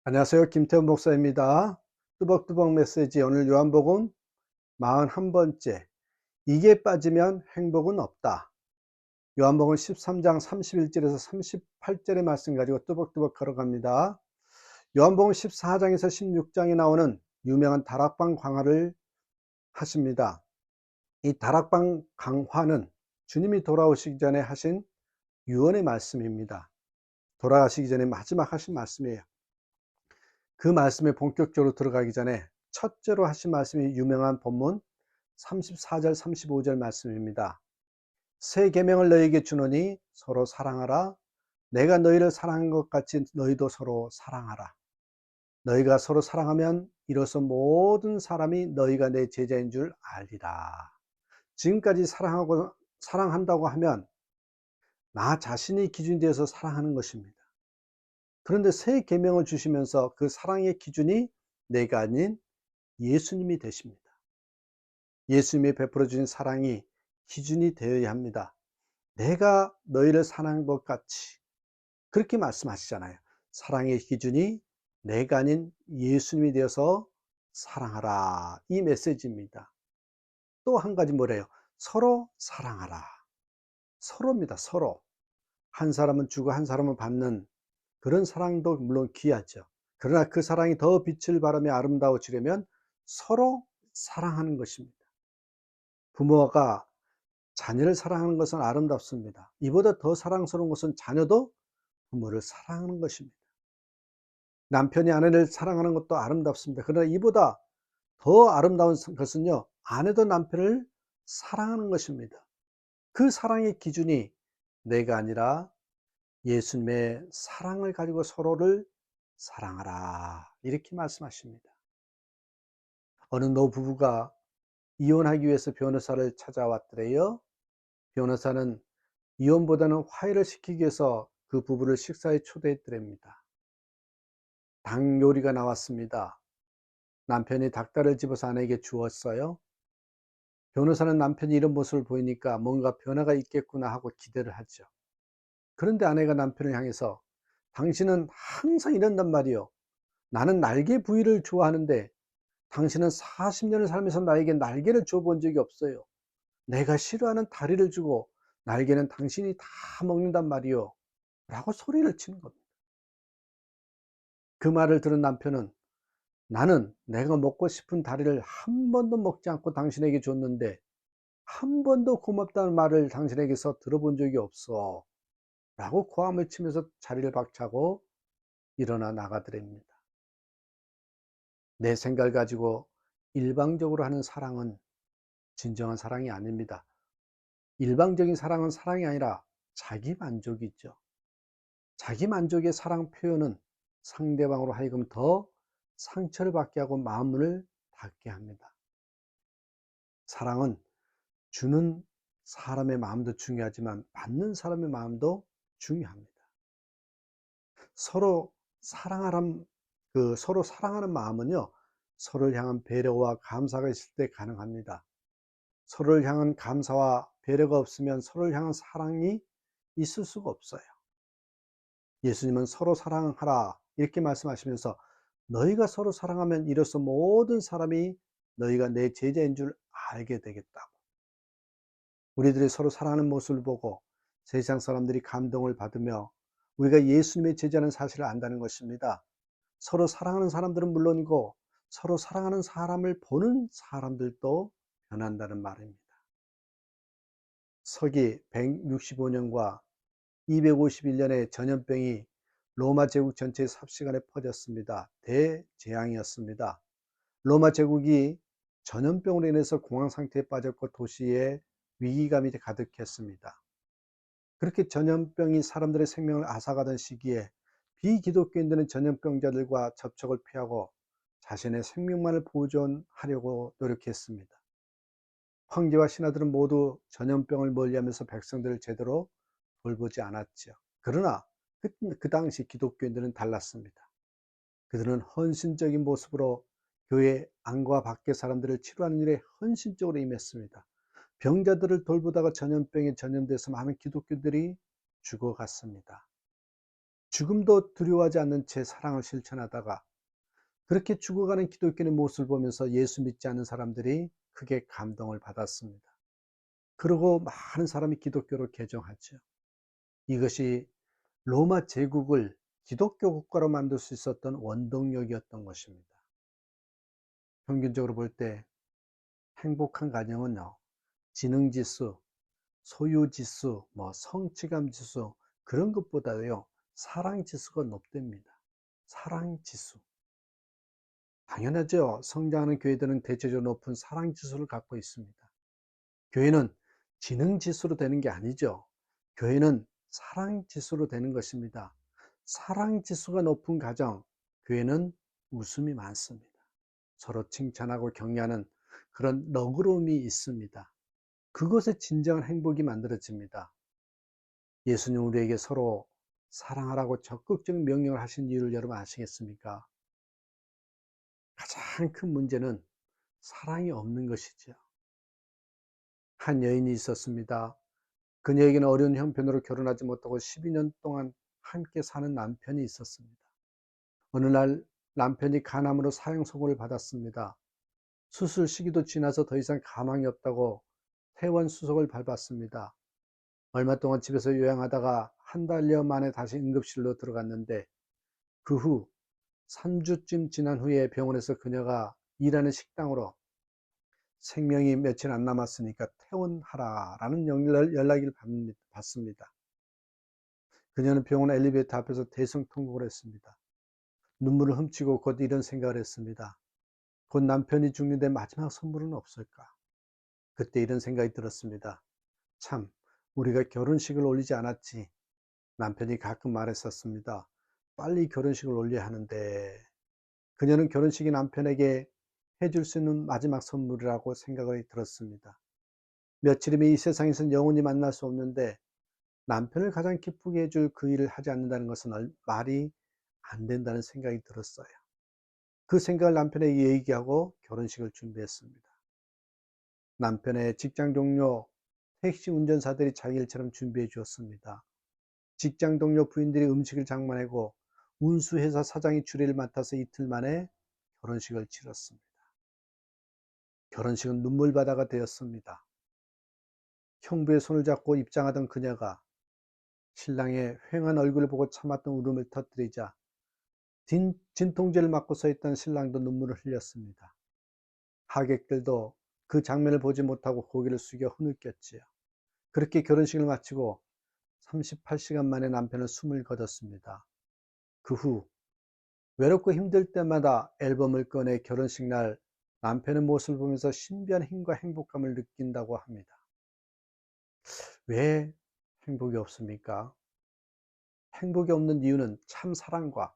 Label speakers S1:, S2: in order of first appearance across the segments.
S1: 안녕하세요. 김태훈 목사입니다. 뚜벅뚜벅 메시지 오늘 요한복음 41번째. 이게 빠지면 행복은 없다. 요한복음 13장 31절에서 38절의 말씀 가지고 뚜벅뚜벅 걸어갑니다. 요한복음 14장에서 16장에 나오는 유명한 다락방 강화를 하십니다. 이 다락방 강화는 주님이 돌아오시기 전에 하신 유언의 말씀입니다. 돌아가시기 전에 마지막 하신 말씀이에요. 그 말씀에 본격적으로 들어가기 전에 첫째로 하신 말씀이 유명한 본문 34절 35절 말씀입니다. 새 계명을 너희에게 주노니 서로 사랑하라. 내가 너희를 사랑한 것 같이 너희도 서로 사랑하라. 너희가 서로 사랑하면 이로써 모든 사람이 너희가 내 제자인 줄 알리라. 지금까지 사랑한다고 하면 나 자신이 기준이 되어서 사랑하는 것입니다. 그런데 새 계명을 주시면서 그 사랑의 기준이 내가 아닌 예수님이 되십니다. 예수님이 베풀어 주신 사랑이 기준이 되어야 합니다. 내가 너희를 사랑한 것 같이 그렇게 말씀하시잖아요. 사랑의 기준이 내가 아닌 예수님이 되어서 사랑하라. 이 메시지입니다. 또 한 가지 뭐래요? 서로 사랑하라. 서로입니다. 서로. 한 사람은 주고 한 사람은 받는 그런 사랑도 물론 귀하죠. 그러나 그 사랑이 더 빛을 발하며 아름다워지려면 서로 사랑하는 것입니다. 부모가 자녀를 사랑하는 것은 아름답습니다. 이보다 더 사랑스러운 것은 자녀도 부모를 사랑하는 것입니다. 남편이 아내를 사랑하는 것도 아름답습니다. 그러나 이보다 더 아름다운 것은요, 아내도 남편을 사랑하는 것입니다. 그 사랑의 기준이 내가 아니라 예수님의 사랑을 가지고 서로를 사랑하라. 이렇게 말씀하십니다. 어느 노부부가 이혼하기 위해서 변호사를 찾아왔더래요. 변호사는 이혼보다는 화해를 시키기 위해서 그 부부를 식사에 초대했더랍니다. 닭 요리가 나왔습니다. 남편이 닭다리를 집어서 아내에게 주었어요. 변호사는 남편이 이런 모습을 보이니까 뭔가 변화가 있겠구나 하고 기대를 하죠. 그런데 아내가 남편을 향해서 당신은 항상 이런단 말이요. 나는 날개 부위를 좋아하는데 당신은 40년을 살면서 나에게 날개를 줘본 적이 없어요. 내가 싫어하는 다리를 주고 날개는 당신이 다 먹는단 말이요. 라고 소리를 치는 겁니다. 그 말을 들은 남편은 나는 내가 먹고 싶은 다리를 한 번도 먹지 않고 당신에게 줬는데 한 번도 고맙다는 말을 당신에게서 들어본 적이 없어. 라고 고함을 치면서 자리를 박차고 일어나 나가더랍니다. 내 생각을 가지고 일방적으로 하는 사랑은 진정한 사랑이 아닙니다. 일방적인 사랑은 사랑이 아니라 자기 만족이죠. 자기 만족의 사랑 표현은 상대방으로 하여금 더 상처를 받게 하고 마음을 닫게 합니다. 사랑은 주는 사람의 마음도 중요하지만 받는 사람의 마음도 중요합니다. 서로 서로 사랑하는 마음은요, 서로를 향한 배려와 감사가 있을 때 가능합니다. 서로를 향한 감사와 배려가 없으면 서로를 향한 사랑이 있을 수가 없어요. 예수님은 서로 사랑하라 이렇게 말씀하시면서 너희가 서로 사랑하면 이로써 모든 사람이 너희가 내 제자인 줄 알게 되겠다고. 우리들이 서로 사랑하는 모습을 보고 세상 사람들이 감동을 받으며 우리가 예수님의 제자는 사실을 안다는 것입니다. 서로 사랑하는 사람들은 물론이고 서로 사랑하는 사람을 보는 사람들도 변한다는 말입니다. 서기 165년과 251년에 전염병이 로마 제국 전체에 삽시간에 퍼졌습니다. 대재앙이었습니다. 로마 제국이 전염병으로 인해서 공황 상태에 빠졌고 도시에 위기감이 가득했습니다. 그렇게 전염병이 사람들의 생명을 앗아가던 시기에 비기독교인들은 전염병자들과 접촉을 피하고 자신의 생명만을 보존하려고 노력했습니다. 황제와 신하들은 모두 전염병을 멀리하면서 백성들을 제대로 돌보지 않았죠. 그러나 그 당시 기독교인들은 달랐습니다. 그들은 헌신적인 모습으로 교회 안과 밖의 사람들을 치료하는 일에 헌신적으로 임했습니다. 병자들을 돌보다가 전염병에 전염돼서 많은 기독교인들이 죽어갔습니다. 죽음도 두려워하지 않는 채 사랑을 실천하다가 그렇게 죽어가는 기독교인의 모습을 보면서 예수 믿지 않는 사람들이 크게 감동을 받았습니다. 그리고 많은 사람이 기독교로 개종하죠. 이것이 로마 제국을 기독교 국가로 만들 수 있었던 원동력이었던 것입니다. 평균적으로 볼 때 행복한 가정은요, 지능지수, 소유지수, 성취감지수 그런 것보다요 사랑지수가 높답니다. 사랑지수. 당연하죠. 성장하는 교회들은 대체적으로 높은 사랑지수를 갖고 있습니다. 교회는 지능지수로 되는 게 아니죠. 교회는 사랑지수로 되는 것입니다. 사랑지수가 높은 가정, 교회는 웃음이 많습니다. 서로 칭찬하고 격려하는 그런 너그러움이 있습니다. 그것에 진정한 행복이 만들어집니다. 예수님 우리에게 서로 사랑하라고 적극적인 명령을 하신 이유를 여러분 아시겠습니까? 가장 큰 문제는 사랑이 없는 것이죠. 한 여인이 있었습니다. 그녀에게는 어려운 형편으로 결혼하지 못하고 12년 동안 함께 사는 남편이 있었습니다. 어느 날 남편이 간암으로 사형선고를 받았습니다. 수술 시기도 지나서 더 이상 가망이 없다고 퇴원 수속을 밟았습니다. 얼마 동안 집에서 요양하다가 한 달여 만에 다시 응급실로 들어갔는데 그 후 3주쯤 지난 후에 병원에서 그녀가 일하는 식당으로 생명이 며칠 안 남았으니까 퇴원하라라는 연락을 받습니다. 그녀는 병원 엘리베이터 앞에서 대성통곡을 했습니다. 눈물을 훔치고 곧 이런 생각을 했습니다. 곧 남편이 죽는데 마지막 선물은 없을까? 그때 이런 생각이 들었습니다. 참, 우리가 결혼식을 올리지 않았지. 남편이 가끔 말했었습니다. 빨리 결혼식을 올려야 하는데. 그녀는 결혼식이 남편에게 해줄 수 있는 마지막 선물이라고 생각이 들었습니다. 며칠이면 이 세상에서는 영원히 만날 수 없는데 남편을 가장 기쁘게 해줄 그 일을 하지 않는다는 것은 말이 안 된다는 생각이 들었어요. 그 생각을 남편에게 얘기하고 결혼식을 준비했습니다. 남편의 직장 동료 택시 운전사들이 자기 일처럼 준비해 주었습니다. 직장 동료 부인들이 음식을 장만하고 운수회사 사장이 주례를 맡아서 이틀 만에 결혼식을 치렀습니다. 결혼식은 눈물바다가 되었습니다. 형부의 손을 잡고 입장하던 그녀가 신랑의 휑한 얼굴을 보고 참았던 울음을 터뜨리자 진통제를 맞고 서 있던 신랑도 눈물을 흘렸습니다. 하객들도 그 장면을 보지 못하고 고개를 숙여 흐느꼈지요. 그렇게 결혼식을 마치고 38시간 만에 남편은 숨을 거뒀습니다. 그 후 외롭고 힘들 때마다 앨범을 꺼내 결혼식 날 남편의 모습을 보면서 신비한 힘과 행복감을 느낀다고 합니다. 왜 행복이 없습니까? 행복이 없는 이유는 참 사랑과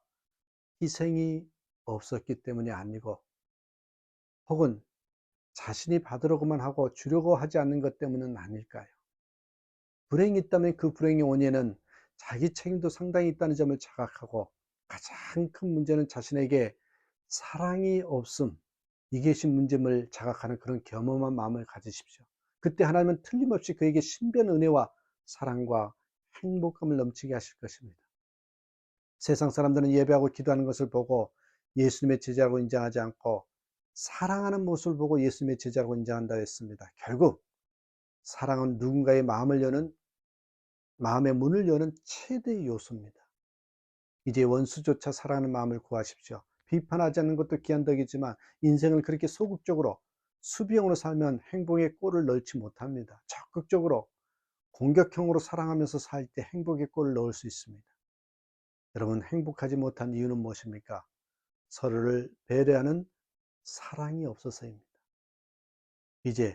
S1: 희생이 없었기 때문이 아니고 혹은 자신이 받으려고만 하고 주려고 하지 않는 것 때문은 아닐까요? 불행이 있다면 그 불행의 원인은 자기 책임도 상당히 있다는 점을 자각하고 가장 큰 문제는 자신에게 사랑이 없음, 이것이 문제임을 자각하는 그런 겸허한 마음을 가지십시오. 그때 하나님은 틀림없이 그에게 신비한 은혜와 사랑과 행복감을 넘치게 하실 것입니다. 세상 사람들은 예배하고 기도하는 것을 보고 예수님의 제자라고 인정하지 않고 사랑하는 모습을 보고 예수님의 제자라고 인정한다 했습니다. 결국 사랑은 누군가의 마음의 문을 여는 최대의 요소입니다. 이제 원수조차 사랑하는 마음을 구하십시오. 비판하지 않는 것도 귀한 덕이지만 인생을 그렇게 소극적으로 수비형으로 살면 행복의 꼴을 넣지 못합니다. 적극적으로 공격형으로 사랑하면서 살 때 행복의 꼴을 넣을 수 있습니다. 여러분, 행복하지 못한 이유는 무엇입니까? 서로를 배려하는 사랑이 없어서입니다. 이제